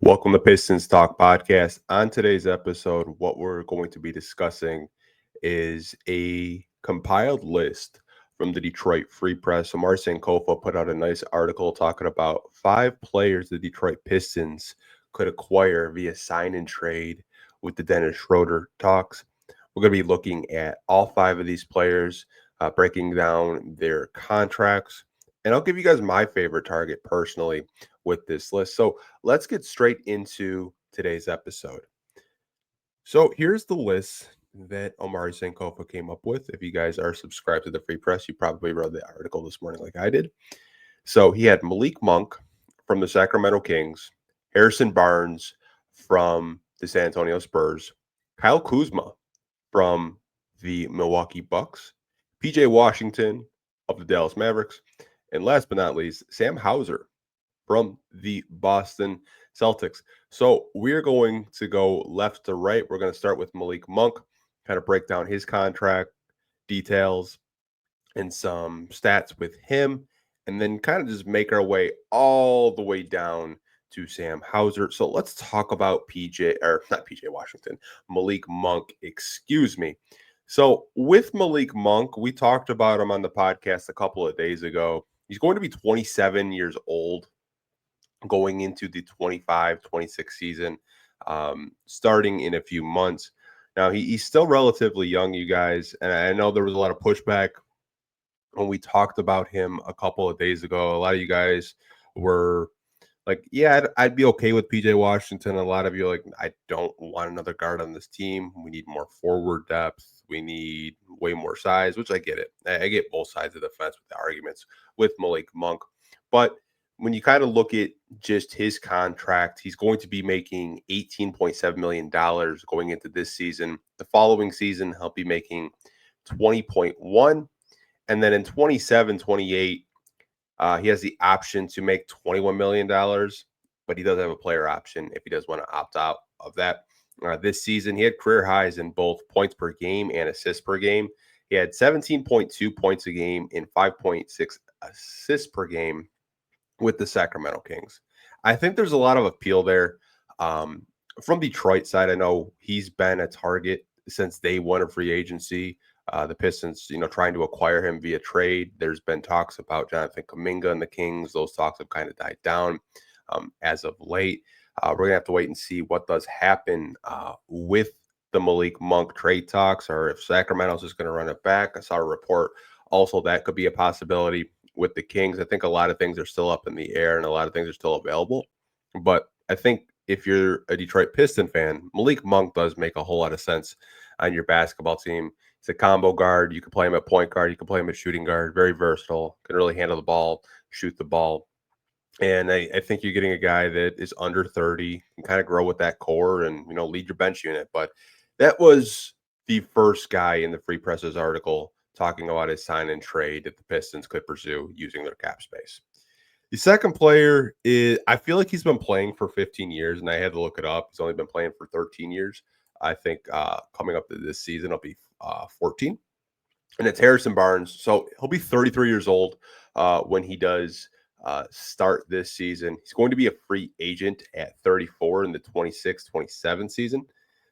Welcome to Pistons Talk Podcast. On today's episode, what we're going to be discussing is a compiled list from the Detroit Free Press. So Marcin Kofa put out a nice article talking about 5 players the Detroit Pistons could acquire via sign and trade with the Dennis Schroeder talks. We're going to be looking at all 5 of these players, breaking down their contracts, and I'll give you guys my favorite target personally with this list. So let's get straight into today's episode. So here's the list that Omari Sankofa came up with. If you guys are subscribed to the Free Press, you probably read the article this morning like I did. So he had Malik Monk from the Sacramento Kings, Harrison Barnes from the San Antonio Spurs, Kyle Kuzma from the Milwaukee Bucks, PJ Washington of the Dallas Mavericks, and last but not least, Sam Hauser from the Boston Celtics. So we're going to go left to right. We're going to start with Malik Monk, kind of break down his contract details and some stats with him, and then kind of just make our way all the way down to Sam Hauser. So let's talk about Malik Monk, excuse me. So with Malik Monk, we talked about him on the podcast a couple of days ago. He's going to be 27 years old going into the 25-26 season, starting in a few months. Now, he's still relatively young, you guys, and I know there was a lot of pushback when we talked about him a couple of days ago. A lot of you guys were like, yeah, I'd be okay with PJ Washington. A lot of you are like, I don't want another guard on this team. We need more forward depth. We need way more size, which I get it. I get both sides of the fence with the arguments with Malik Monk. But when you kind of look at just his contract, he's going to be making $18.7 million going into this season. The following season, he'll be making 20.1. And then in 27, 28, he has the option to make $21 million, but he does have a player option if he does want to opt out of that. This season, he had career highs in both points per game and assists per game. He had 17.2 points a game and 5.6 assists per game with the Sacramento Kings. I think there's a lot of appeal there. From Detroit side, I know he's been a target since day one of free agency. The Pistons, trying to acquire him via trade. There's been talks about Jonathan Kuminga and the Kings. Those talks have kind of died down as of late. We're going to have to wait and see what does happen with the Malik Monk trade talks, or if Sacramento's just going to run it back. I saw a report also that could be a possibility with the Kings. I think a lot of things are still up in the air and a lot of things are still available. But I think if you're a Detroit Piston fan, Malik Monk does make a whole lot of sense on your basketball team. He's a combo guard. You can play him at point guard. You can play him at shooting guard. Very versatile. Can really handle the ball, shoot the ball. And I think you're getting a guy that is under 30, can kind of grow with that core and, lead your bench unit. But that was the first guy in the Free Presses article talking about his sign and trade that the Pistons could pursue using their cap space. The second player is, I feel like he's been playing for 15 years, and I had to look it up. He's only been playing for 13 years. I think coming up to this season, it'll be 14. And it's Harrison Barnes. So he'll be 33 years old when he does start this season. He's going to be a free agent at 34 in the 26-27 season.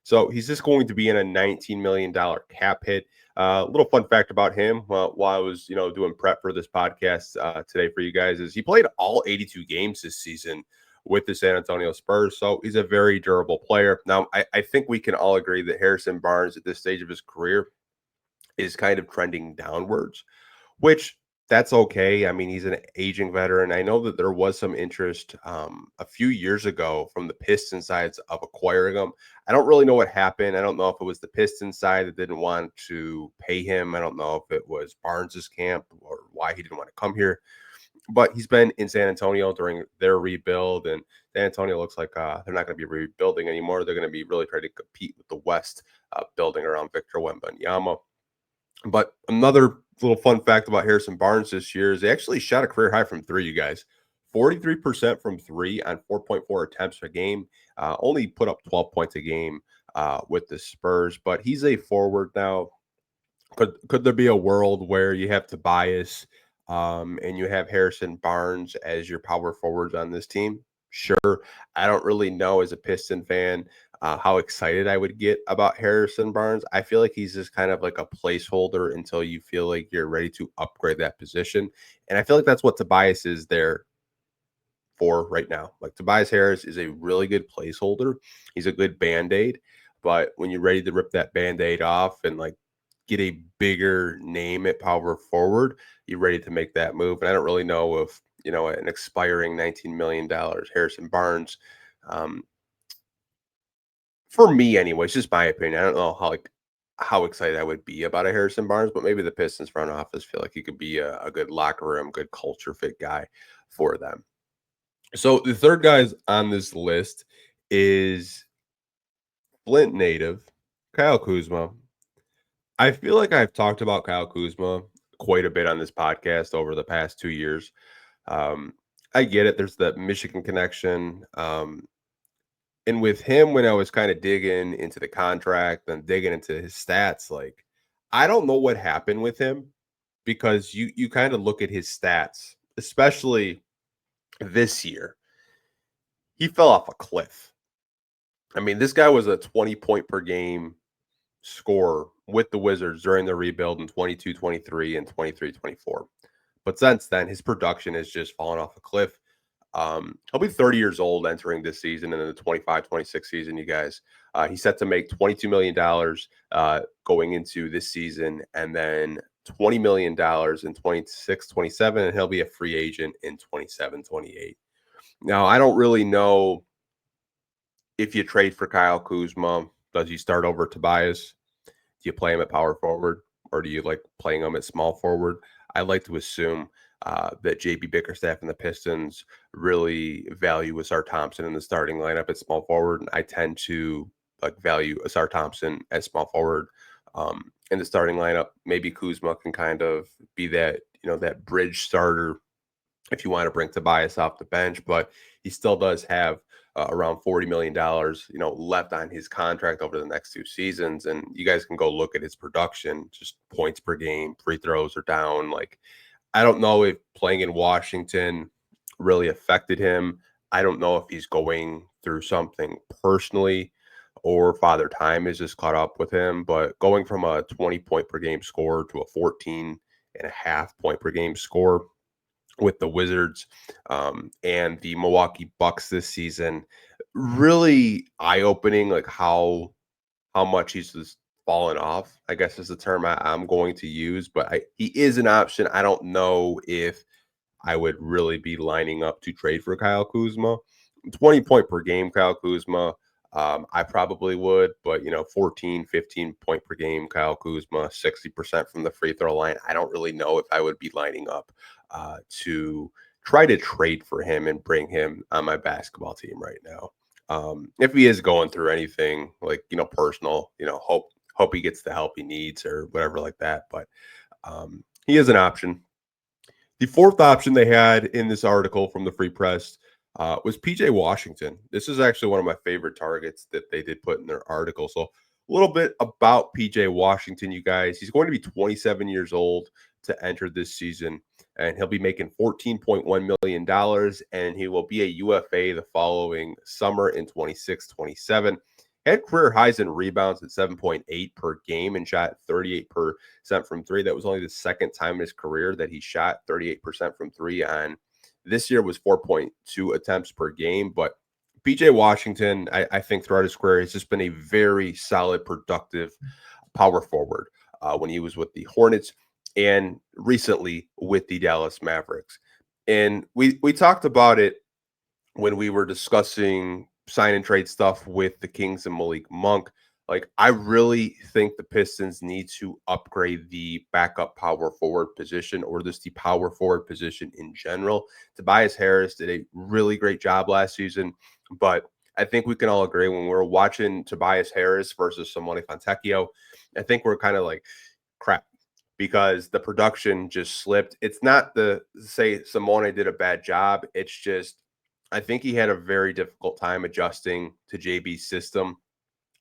So he's just going to be in a $19 million cap hit. Little fun fact about him, while I was, doing prep for this podcast today for you guys, is he played all 82 games this season with the San Antonio Spurs. So he's a very durable player. Now, I think we can all agree that Harrison Barnes at this stage of his career is kind of trending downwards, which that's okay. I mean, he's an aging veteran. I know that there was some interest a few years ago from the Pistons sides of acquiring him. I don't really know what happened. I don't know if it was the Pistons side that didn't want to pay him. I don't know if it was Barnes's camp or why he didn't want to come here. But he's been in San Antonio during their rebuild, and San Antonio looks like they're not going to be rebuilding anymore. They're going to be really trying to compete with the West, building around Victor Wembanyama. But another little fun fact about Harrison Barnes this year is he actually shot a career high from three, you guys. 43% from three on 4.4 attempts a game. Only put up 12 points a game with the Spurs, but he's a forward now. Could there be a world where you have Tobias and you have Harrison Barnes as your power forwards on this team? Sure. I don't really know as a Piston fan how excited I would get about Harrison Barnes. I feel like he's just kind of like a placeholder until you feel like you're ready to upgrade that position. And I feel like that's what Tobias is there for right now. Like Tobias Harris is a really good placeholder. He's a good band-aid, but when you're ready to rip that band-aid off and like get a bigger name at power forward, you're ready to make that move. And I don't really know if, an expiring $19 million Harrison Barnes, um, for me anyway, it's just my opinion. I don't know how excited I would be about a Harrison Barnes, but maybe the Pistons front office feel like he could be a good locker room, good culture fit guy for them. So the third guys on this list is Flint native Kyle Kuzma. I feel like I've talked about Kyle Kuzma quite a bit on this podcast over the past 2 years. Um, I get it. There's the Michigan connection. And with him, when I was kind of digging into the contract and digging into his stats, like I don't know what happened with him because you kind of look at his stats, especially this year. He fell off a cliff. I mean, this guy was a 20-point per game scorer with the Wizards during the rebuild in 22-23 and 23-24. But since then, his production has just fallen off a cliff. He'll be 30 years old entering this season and then the 25-26 season, you guys. He's set to make $22 million going into this season and then $20 million in 26-27, and he'll be a free agent in 27-28. Now, I don't really know if you trade for Kyle Kuzma, does he start over Tobias? Do you play him at power forward or do you like playing him at small forward? I like to assume that JB Bickerstaff and the Pistons really value Asar Thompson in the starting lineup at small forward. And I tend to like value Asar Thompson at small forward in the starting lineup. Maybe Kuzma can kind of be that, that bridge starter if you want to bring Tobias off the bench, but he still does have around $40 million, left on his contract over the next 2 seasons. And you guys can go look at his production, just points per game, free throws are down. Like, I don't know if playing in Washington really affected him. I don't know if he's going through something personally or Father Time is just caught up with him. But going from a 20-point per game score to a 14.5 point per game score with the Wizards and the Milwaukee Bucks this season. Really eye-opening, like how much he's just fallen off, I guess is the term I'm going to use. But he is an option. I don't know if I would really be lining up to trade for Kyle Kuzma. 20-point per game, Kyle Kuzma. I probably would, but 14, 15-point per game, Kyle Kuzma, 60% from the free throw line. I don't really know if I would be lining up to try to trade for him and bring him on my basketball team right now. If he is going through anything like, personal, hope he gets the help he needs or whatever like that. But he is an option. The fourth option they had in this article from the Free Press was PJ Washington. This is actually one of my favorite targets that they did put in their article. So, a little bit about PJ Washington, you guys. He's going to be 27 years old to enter this season, and he'll be making $14.1 million, and he will be a UFA the following summer in 26-27. Had career highs in rebounds at 7.8 per game and shot 38% from three. That was only the second time in his career that he shot 38% from three. On this year was 4.2 attempts per game. But PJ Washington, I think throughout his career, has just been a very solid, productive power forward when he was with the Hornets and recently with the Dallas Mavericks. And we talked about it when we were discussing sign and trade stuff with the Kings and Malik Monk. Like, I really think the Pistons need to upgrade the backup power forward position or just the power forward position in general. Tobias Harris did a really great job last season, but I think we can all agree when we're watching Tobias Harris versus Simone Fontecchio, I think we're kind of like, crap, because the production just slipped. It's not the say Simone did a bad job. It's just I think he had a very difficult time adjusting to JB's system.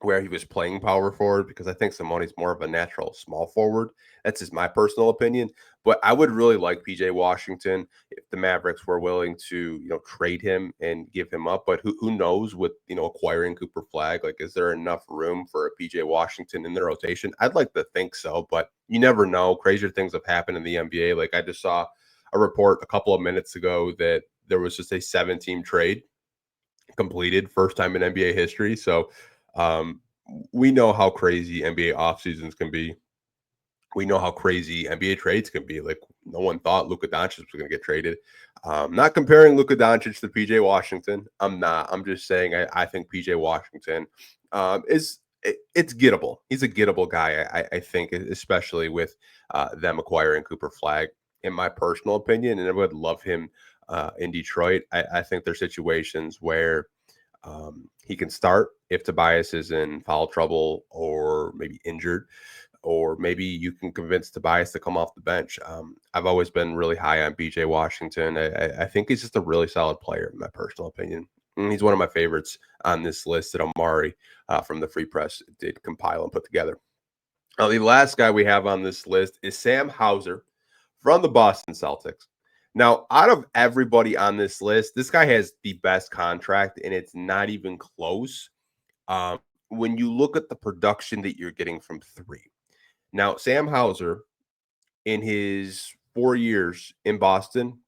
where he was playing power forward because I think Simoni's more of a natural small forward. That's just my personal opinion. But I would really like PJ Washington if the Mavericks were willing to, trade him and give him up. But who knows with, acquiring Cooper Flag? Like, is there enough room for a PJ Washington in the rotation? I'd like to think so, but you never know. Crazier things have happened in the NBA. Like, I just saw a report a couple of minutes ago that there was just a 7-team trade completed, first time in NBA history. So um, we know how crazy NBA off seasons can be. We know how crazy NBA trades can be. Like no one thought Luka Doncic was going to get traded. Not comparing Luka Doncic to PJ Washington. I'm not. I'm just saying I think PJ Washington it's gettable. He's a gettable guy. I think, especially with them acquiring Cooper Flag. In my personal opinion, and I would love him in Detroit. I think there's situations where he can start if Tobias is in foul trouble or maybe injured, or maybe you can convince Tobias to come off the bench. I've always been really high on BJ Washington. I think he's just a really solid player, in my personal opinion. And he's one of my favorites on this list that Omari from the Free Press did compile and put together. Now, the last guy we have on this list is Sam Hauser from the Boston Celtics. Now, out of everybody on this list, this guy has the best contract, and it's not even close. Um, when you look at the production that you're getting from three. Now, Sam Hauser, in his 4 years in Boston,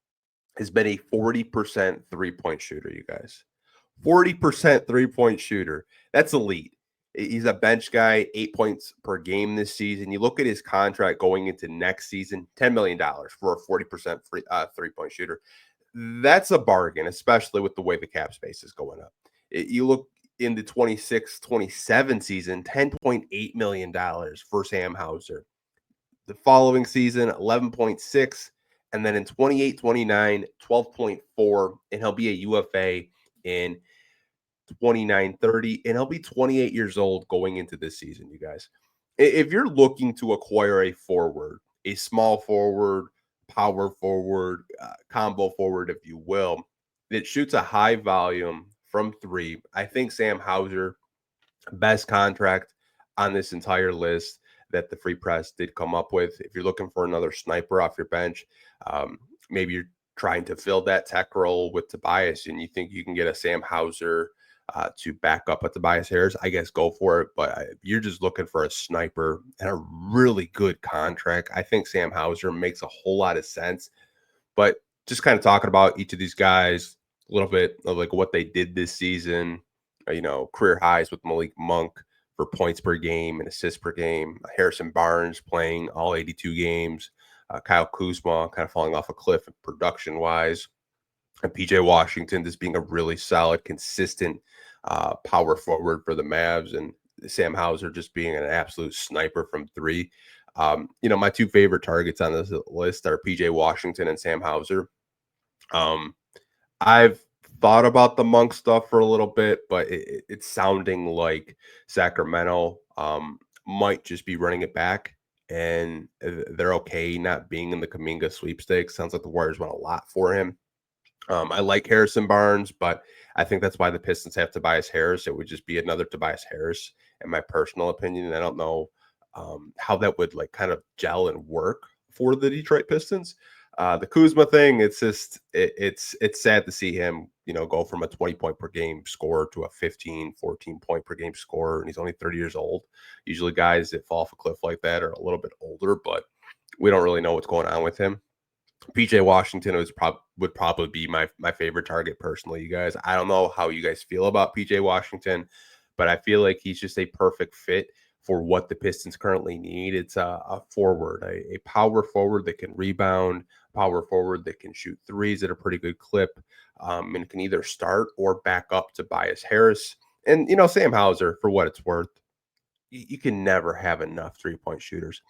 has been a 40% three-point shooter, you guys. 40% three-point shooter. That's elite. He's a bench guy, 8 points per game this season. You look at his contract going into next season, $10 million for a 40% three-point shooter. That's a bargain, especially with the way the cap space is going up. You look in the 26-27 season, $10.8 million for Sam Hauser. The following season, 11.6. And then in 28-29, 12.4. And he'll be a UFA in 29-30, and he'll be 28 years old going into this season, you guys. If you're looking to acquire a forward, a small forward, power forward, combo forward, if you will, that shoots a high volume from three, I think Sam Hauser, best contract on this entire list that the Free Press did come up with. If you're looking for another sniper off your bench, maybe you're trying to fill that tech role with Tobias and you think you can get a Sam Hauser to back up at Tobias Harris, I guess go for it. But you're just looking for a sniper and a really good contract. I think Sam Hauser makes a whole lot of sense. But just kind of talking about each of these guys, a little bit of like what they did this season, career highs with Malik Monk for points per game and assists per game. Harrison Barnes playing all 82 games. Kyle Kuzma kind of falling off a cliff production wise. And PJ Washington just being a really solid, consistent power forward for the Mavs, and Sam Hauser just being an absolute sniper from three. My two favorite targets on this list are PJ Washington and Sam Hauser. I've thought about the Monk stuff for a little bit, but it's sounding like Sacramento might just be running it back, and they're okay not being in the Kuminga sweepstakes. Sounds like the Warriors want a lot for him. I like Harrison Barnes, but I think that's why the Pistons have Tobias Harris. It would just be another Tobias Harris, in my personal opinion. And I don't know how that would like kind of gel and work for the Detroit Pistons. The Kuzma thing, it's just it's sad to see him, go from a 20 point per game scorer to a 15, 14 point per game scorer, and he's only 30 years old. Usually guys that fall off a cliff like that are a little bit older, but we don't really know what's going on with him. PJ Washington would probably be my favorite target personally, you guys. I don't know how you guys feel about PJ Washington, but I feel like he's just a perfect fit for what the Pistons currently need. It's a forward, a power forward that can rebound, power forward that can shoot threes at a pretty good clip, and can either start or back up Tobias Harris. And, Sam Hauser, for what it's worth, you can never have enough three-point shooters.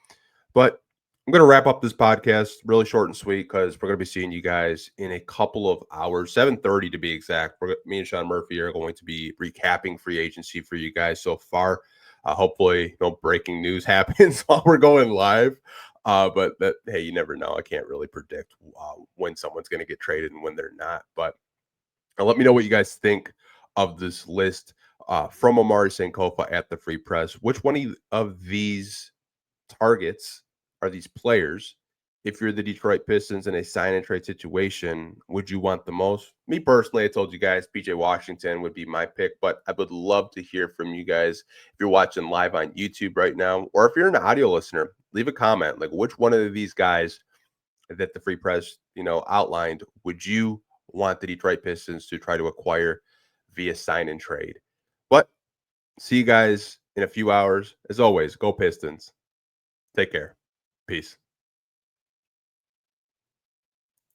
But I'm going to wrap up this podcast really short and sweet because we're going to be seeing you guys in a couple of hours, 7:30 to be exact. Me and Sean Murphy are going to be recapping free agency for you guys so far. Hopefully, no breaking news happens while we're going live. But hey, you never know. I can't really predict when someone's going to get traded and when they're not. But let me know what you guys think of this list from Amari Sankofa at the Free Press. Which one of these targets are these players? If you're the Detroit Pistons in a sign and trade situation, would you want the most? Me personally, I told you guys PJ Washington would be my pick, but I would love to hear from you guys. If you're watching live on YouTube right now, or if you're an audio listener, leave a comment. Like, which one of these guys that the Free Press, outlined, would you want the Detroit Pistons to try to acquire via sign and trade? But see you guys in a few hours. As always, go Pistons. Take care. Peace.